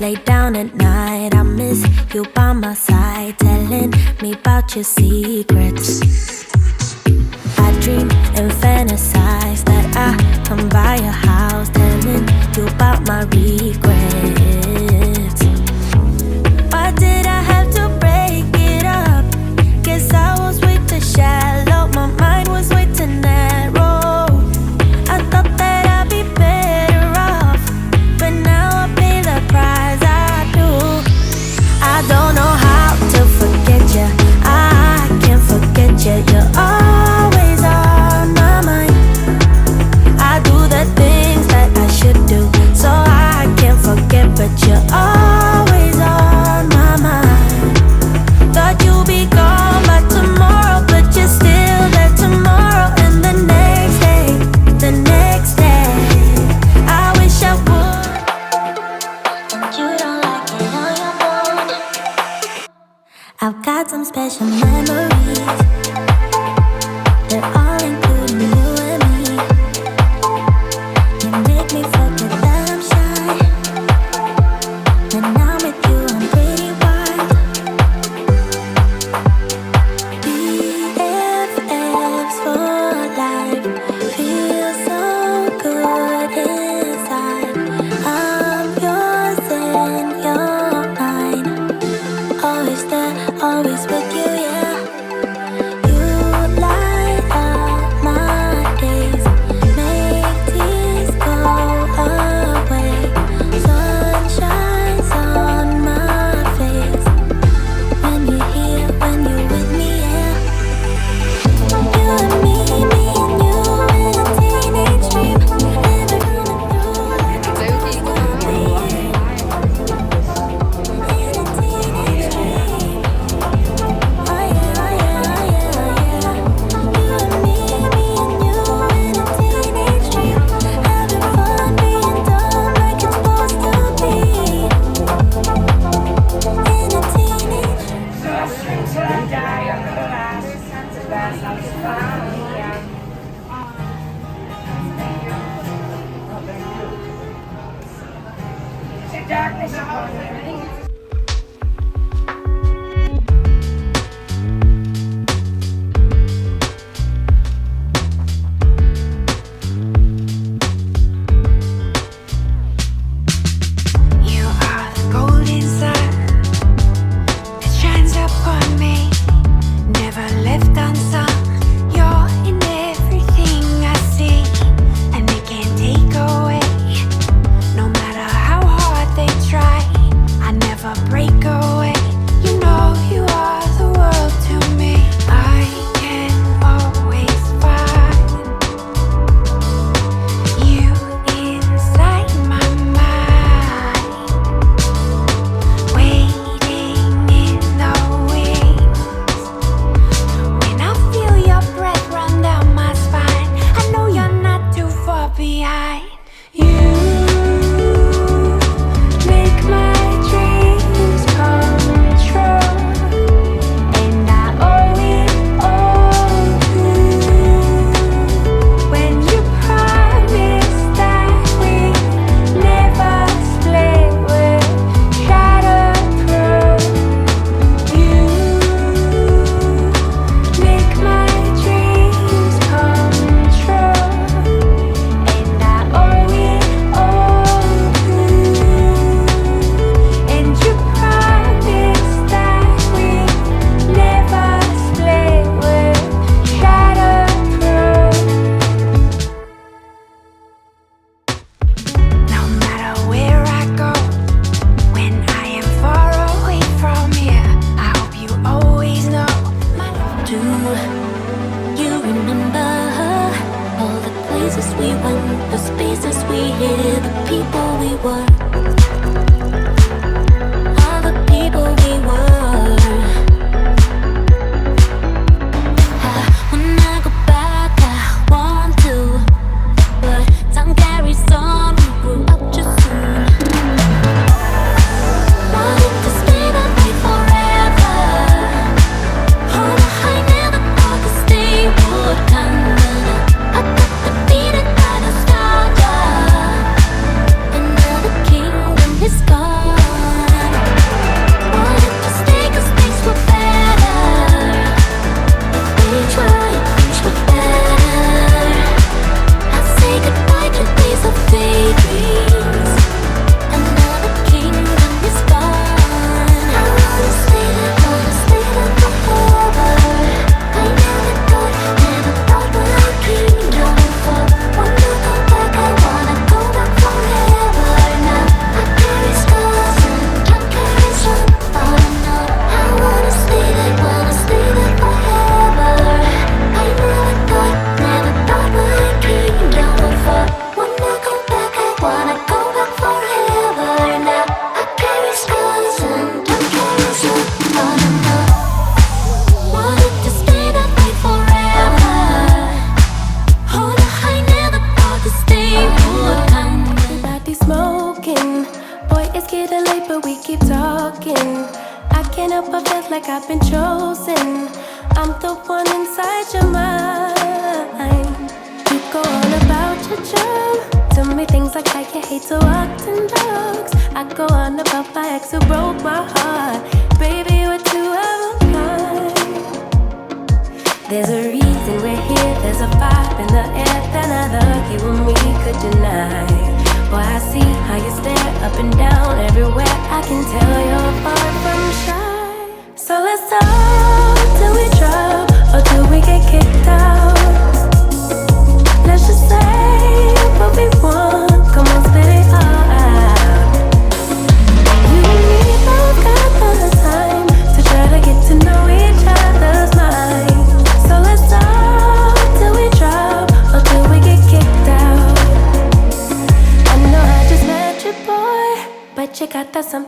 Lay down at night, I miss you by my side, telling me about your secrets. I dream and fantasize that I come by your house, telling you about my regrets. Why did I have to break it up? Guess I was way too shallow, my mind was way too narrow. I thought that I'd be better off, but now I pay the price. I don't know how to forget you, I can't forget you. You're always on my mind. I do the things that I should do, so I can't forget, but you're always on my mind. Thought you'd be gone by tomorrow, but you're still there tomorrow, and the next day, the next day. I wish I would, and you don't like it on your own. I've got some special memories, they're all including you and me. You make me forget that I'm shy. When I'm with you, I'm pretty wild. BFFs for life, feel so good inside. I'm yours and you're mine. Always there, always with you, yeah. You light up my days, make tears go away. Sun shines on my face when you're here, when you're with me, yeah. You and me and you in a teenage dream, never running through like a teenage dream. No matter how hard they try, I walking. Boy, it's getting late, but we keep talking. I can't help but feel like I've been chosen. I'm the one inside your mind. You go on about your job. Tell me things like how you hate to walk in dogs. I go on about my ex who broke my heart. Baby, we're too out of line. There's a reason we're here. There's a vibe in the air that neither you or me could deny. Boy, I see how you stare up and down everywhere. I can tell you're far from shy. So let's talk till we drop, or till we get kicked out. Let's just say what we want. Come on, spit it all out. You and me both got the time to try to get to know each other's minds. So let's talk till we drop, or till we get kicked out. I know I just met you, boy, but you got that something.